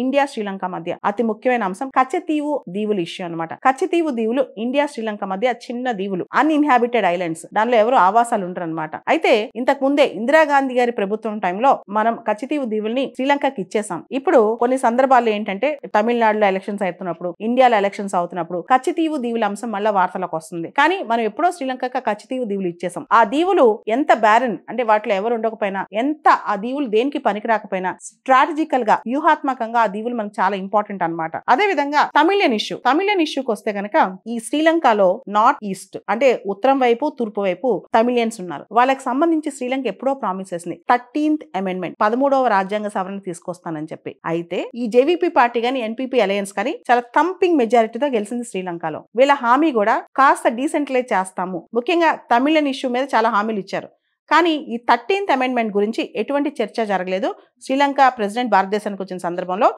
India Sri Lanka మధ్య అతి ముఖ్యమైన అంశం కచ్చతీవు దీవుల ఇష్యూ అన్నమాట. కచ్చతీవు దీవులు ఇండియా శ్రీలంక మధ్య చిన్న దీవులు, అన్ఇన్హాబిటెడ్ ఐలాండ్స్, దానిలో ఎవరు ఆవాసాలు ఉండరు అనమాట. అయితే ఇంతకు ముందే ఇందిరాగాంధీ గారి ప్రభుత్వం టైంలో మనం కచ్చతీవు దీవుల్ని శ్రీలంకకి ఇచ్చేసాం. ఇప్పుడు కొన్ని సందర్భాల్లో ఏంటంటే తమిళనాడులో ఎలక్షన్స్ అవుతున్నప్పుడు, ఇండియాలో ఎలక్షన్స్ అవుతున్నప్పుడు కచ్చతీవు దీవుల అంశం మళ్ళీ వార్తలకు వస్తుంది. కానీ మనం ఎప్పుడో శ్రీలంకకి కచ్చతీవు దీవులు ఇచ్చేసాం. ఆ దీవులు ఎంత బ్యారన్ అంటే వాటిలో ఎవరు ఉండకపోయినా, ఎంత ఆ దీవులు దేనికి పనికి రాకపోయినా స్ట్రాటజికల్ గా వ్యూహాత్మకంగా ఆ దీవులు మనకు చాలా ఇంపార్టెంట్ అన్నమాట. అదే విధంగా తమిళియన్ ఇష్యూకి వస్తే కనుక ఈ శ్రీలంకలో నార్త్ ఈస్ట్ అంటే ఉత్తరం వైపు తూర్పు వైపు తమిళియన్స్ ఉన్నారు. వాళ్ళకి సంబంధించి శ్రీలంక ఎప్పుడో ప్రామిస్ చేసింది 13th అమెండ్మెంట్ 13వ రాజ్యాంగ సవరణ తీసుకొస్తానని చెప్పి. అయితే ఈ జేవీపీ పార్టీ గాని ఎన్పీపీ అలయన్స్ కానీ చాలా థంపింగ్ మెజారిటీతో గెలిచింది శ్రీలంకలో. వీళ్ళ హామీ కూడా కాస్త డీసెంట్రలైజ్ చేస్తాము, ముఖ్యంగా తమిళియన్ ఇష్యూ మీద చాలా హామీలు ఇచ్చారు. కానీ ఈ 13th అమెండ్మెంట్ గురించి ఎటువంటి చర్చ జరగలేదు. శ్రీలంక ప్రెసిడెంట్ భారతదేశానికి వచ్చిన సందర్భంలో